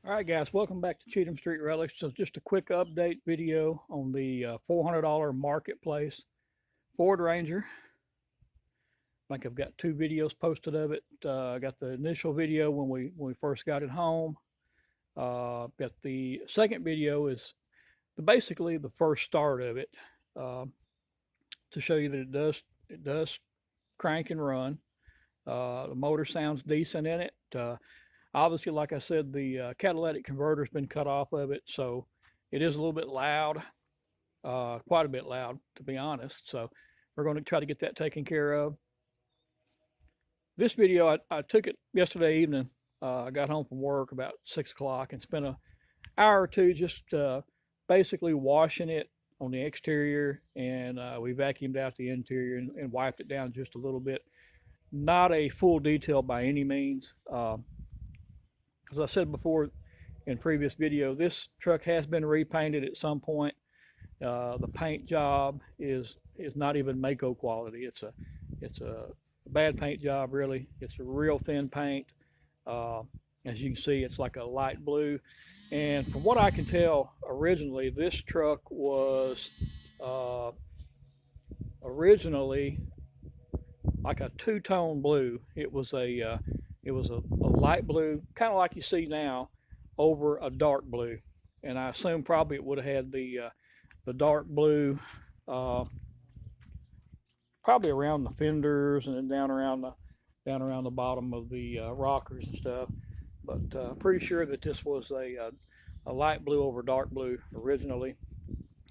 All right, guys, welcome back to Cheatham Street Relics. So just a quick update video on the $400 Marketplace Ford Ranger. I think I've got two videos posted of it. I got the initial video when we first got it home. Got the second video is basically the first start of it, to show you that it does crank and run. The motor sounds decent in it. Obviously, like I said, the catalytic converter's been cut off of it, so it is a little bit loud, quite a bit loud, to be honest. So we're going to try to get that taken care of. This video, I took it yesterday evening. I got home from work about 6 o'clock and spent an hour or two just basically washing it on the exterior, and we vacuumed out the interior and wiped it down just a little bit. Not a full detail by any means. As I said before in previous video, this truck has been repainted at some point. The paint job is not even Mako quality. It's a bad paint job, really. It's a real thin paint. As you can see, it's like a light blue. And from what I can tell, originally this truck was originally like a two-tone blue. It was a light blue, kind of like you see now, over a dark blue. And I assume probably it would have had the dark blue probably around the fenders and then down around the bottom of the rockers and stuff. But pretty sure that this was a light blue over dark blue originally,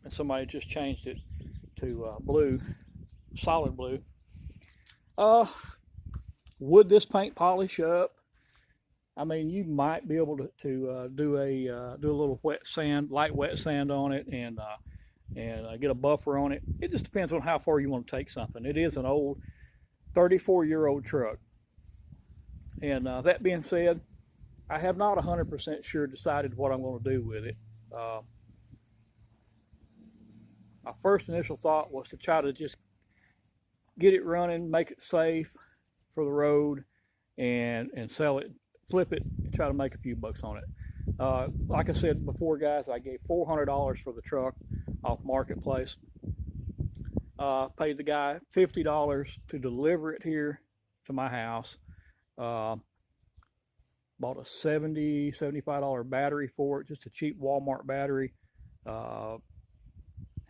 and somebody just changed it to blue, solid blue. Would this paint polish up? I mean, you might be able to do a little light wet sand on it, and get a buffer on it. It just depends on how far you want to take something. It is an old 34-year-old truck, and that being said, I have not 100% sure decided what I'm going to do with it. My first initial thought was to try to just get it running, make it safe for the road, and sell it, flip it, and try to make a few bucks on it. Like I said before, guys, I gave $400 for the truck off Marketplace. Paid the guy $50 to deliver it here to my house. Bought a $75 battery for it, just a cheap Walmart battery. Had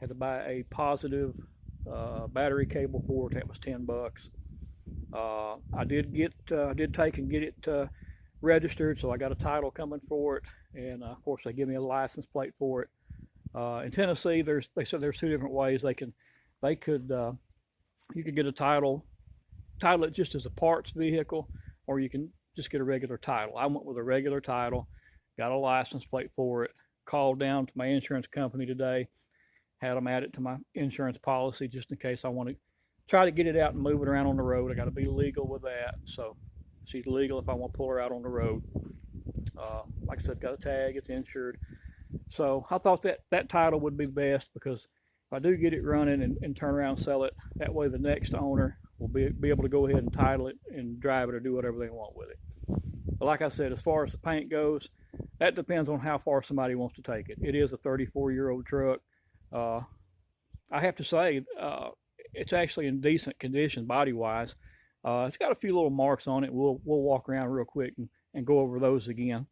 to buy a positive battery cable for it. That was $10. I did take and get it registered, so I got a title coming for it, and of course they give me a license plate for it. In Tennessee, they said there's two different ways you could get a title it just as a parts vehicle, or you can just get a regular title. I went with a regular title, got a license plate for it, called down to my insurance company today, had them add it to my insurance policy just in case I want to try to get it out and move it around on the road. I got to be legal with that, so she's legal if I want to pull her out on the road. Like I said, got a tag, it's insured. So I thought that title would be best, because if I do get it running and turn around and sell it, that way the next owner will be able to go ahead and title it and drive it or do whatever they want with it. But like I said, as far as the paint goes, that depends on how far somebody wants to take it. It is a 34-year-old truck. I have to say, it's actually in decent condition body-wise. It's got a few little marks on it. We'll walk around real quick and go over those again.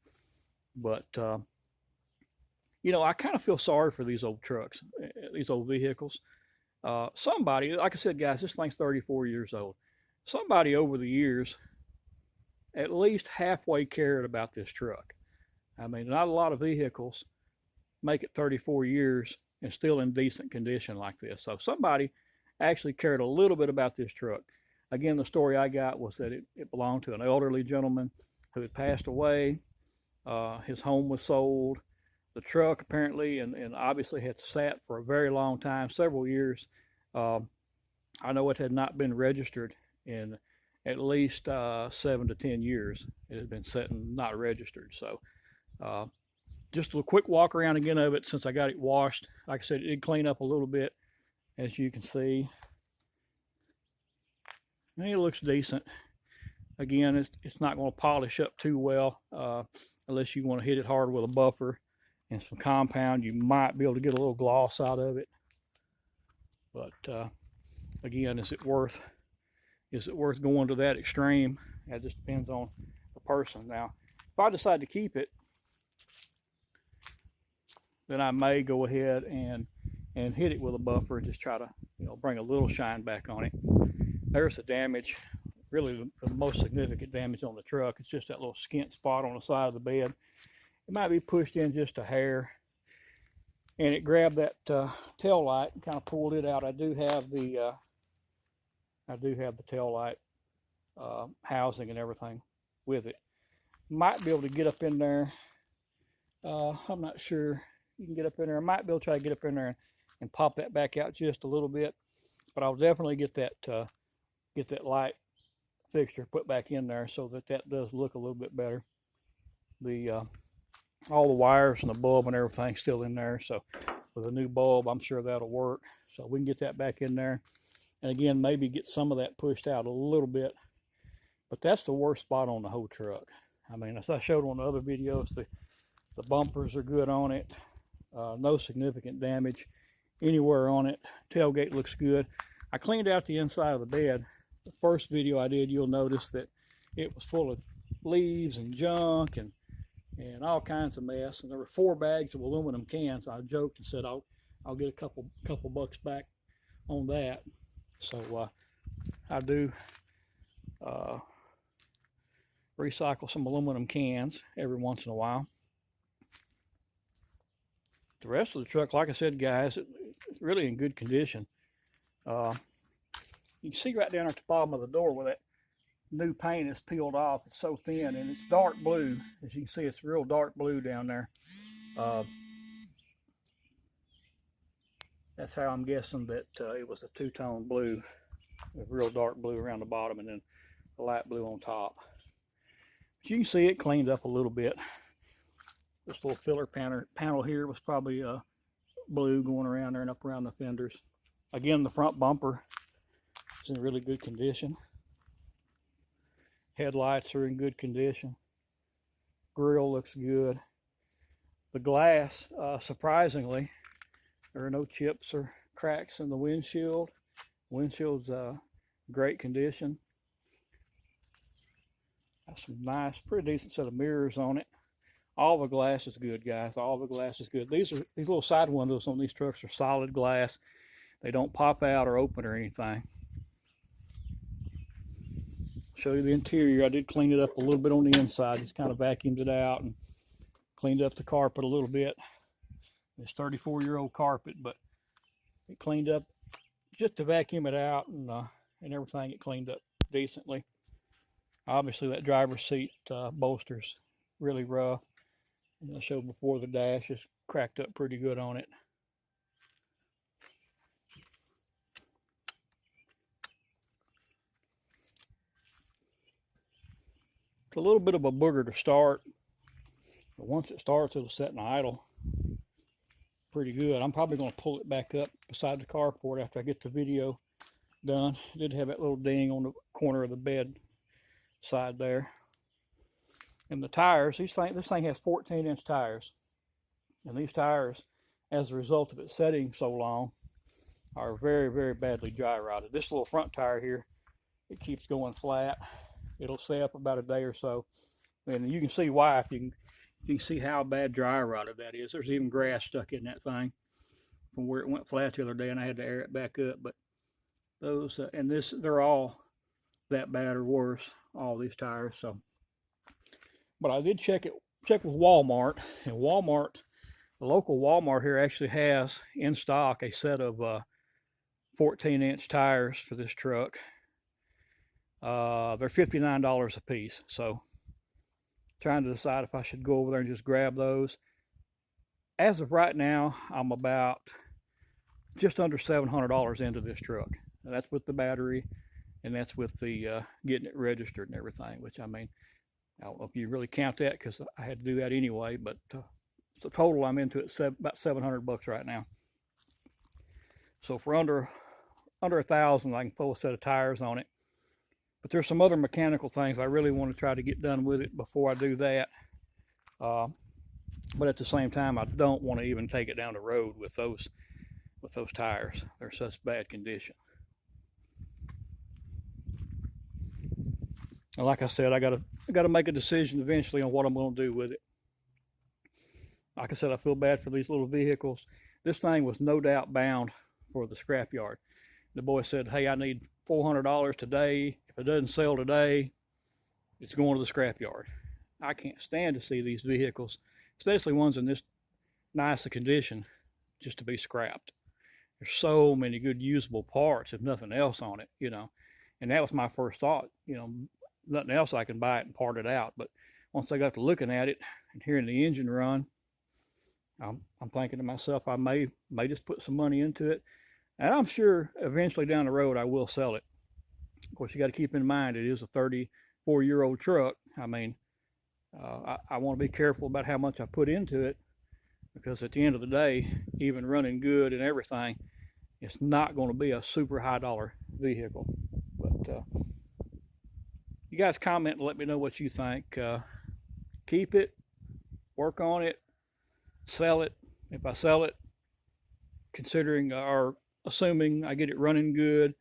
But I kind of feel sorry for these old trucks, these old vehicles. Somebody, like I said, guys, this thing's 34 years old. Somebody over the years at least halfway cared about this truck. I mean, not a lot of vehicles make it 34 years and still in decent condition like this. So somebody actually cared a little bit about this truck. Again, the story I got was that it belonged to an elderly gentleman who had passed away. His home was sold. The truck apparently and obviously had sat for a very long time, several years. I know it had not been registered in at least 7 to 10 years. It had been sitting not registered. So just a quick walk around again of it since I got it washed. Like I said, it did clean up a little bit, as you can see. And it looks decent. Again, it's not going to polish up too well. unless you want to hit it hard with a buffer and some compound. You might be able to get a little gloss out of it. But again, is it worth going to that extreme? That just depends on the person. Now, if I decide to keep it, then I may go ahead and hit it with a buffer and just try to, bring a little shine back on it. There's the damage. Really, the most significant damage on the truck. It's just that little skint spot on the side of the bed. It might be pushed in just a hair, and it grabbed that tail light and kind of pulled it out. I do have the tail light housing and everything with it. Might be able to get up in there. I'm not sure. You can get up in there. I might be able to try to get up in there and pop that back out just a little bit, but I'll definitely get that light fixture put back in there so that does look a little bit better. All the wires and the bulb and everything still in there, so with a new bulb I'm sure that'll work. So we can get that back in there, and again maybe get some of that pushed out a little bit. But that's the worst spot on the whole truck. I mean, as I showed on the other videos, the bumpers are good on it. No significant damage anywhere on it. Tailgate looks good. I cleaned out the inside of the bed. The first video I did, you'll notice that it was full of leaves and junk and all kinds of mess. And there were 4 bags of aluminum cans. I joked and said I'll get a couple bucks back on that. So I do recycle some aluminum cans every once in a while. The rest of the truck, like I said, guys, it's really in good condition. You can see right down at the bottom of the door where that new paint is peeled off. It's so thin, and it's dark blue. As you can see, it's real dark blue down there. That's how I'm guessing that it was a two-tone blue, with real dark blue around the bottom and then the light blue on top. But you can see it cleaned up a little bit. This little filler panel here was probably blue going around there and up around the fenders. Again, the front bumper is in really good condition. Headlights are in good condition. Grill looks good. The glass, surprisingly, there are no chips or cracks in the windshield. Windshield's great condition. Got some nice, pretty decent set of mirrors on it. All the glass is good, guys. All the glass is good. These little side windows on these trucks are solid glass. They don't pop out or open or anything. Show you the interior. I did clean it up a little bit on the inside. Just kind of vacuumed it out and cleaned up the carpet a little bit. It's 34-year-old carpet, but it cleaned up just to vacuum it out, and everything it cleaned up decently. Obviously, that driver's seat bolster's really rough. And I showed before, the dash is cracked up pretty good on it. It's a little bit of a booger to start, but once it starts, it'll set in idle pretty good. I'm probably going to pull it back up beside the carport after I get the video done. It did have that little ding on the corner of the bed side there. And the tires, this thing has 14-inch tires. And these tires, as a result of it setting so long, are very, very badly dry rotted. This little front tire here, it keeps going flat. It'll stay up about a day or so. And you can see why if you can see how bad dry rotted that is. There's even grass stuck in that thing from where it went flat the other day, and I had to air it back up. But those, they're all that bad or worse, all these tires. So, but I did check with Walmart, and Walmart, the local Walmart here actually has in stock a set of 14-inch tires for this truck. They're $59 a piece. So trying to decide if I should go over there and just grab those. As of right now, I'm about just under $700 into this truck. And that's with the battery, and that's with the getting it registered and everything, which, I mean, I don't know if you really count that because I had to do that anyway, but so total I'm into it about $700 right now. So for under $1,000, I can throw a set of tires on it. But there's some other mechanical things I really want to try to get done with it before I do that. But at the same time, I don't want to even take it down the road with those tires. They're such bad condition. And like I said, I gotta make a decision eventually on what I'm going to do with it. Like I said, I feel bad for these little vehicles. This thing was no doubt bound for the scrapyard. The boy said, "Hey, I need $400 today. If it doesn't sell today, it's going to the scrapyard." I can't stand to see these vehicles, especially ones in this nice a condition, just to be scrapped. There's so many good usable parts, if nothing else, on it, you know. And that was my first thought, you know, nothing else, I can buy it and part it out. But once I got to looking at it and hearing the engine run, I'm thinking to myself, I may just put some money into it. And I'm sure eventually down the road I will sell it. Of course, you got to keep in mind it is a 34-year-old truck. I mean, I want to be careful about how much I put into it, because at the end of the day, even running good and everything, it's not going to be a super high dollar vehicle. But you guys comment and let me know what you think. Keep it, work on it, sell it. If I sell it, considering or assuming I get it running good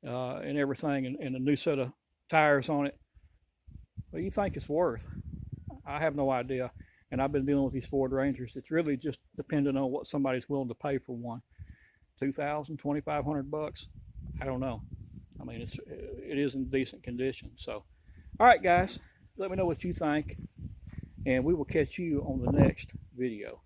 and everything, and a new set of tires on it, what do you think it's worth? I have no idea. And I've been dealing with these Ford Rangers. It's really just depending on what somebody's willing to pay for one. $2,000, $2,500. I don't know. I mean, it is in decent condition. So, all right, guys, let me know what you think, and we will catch you on the next video.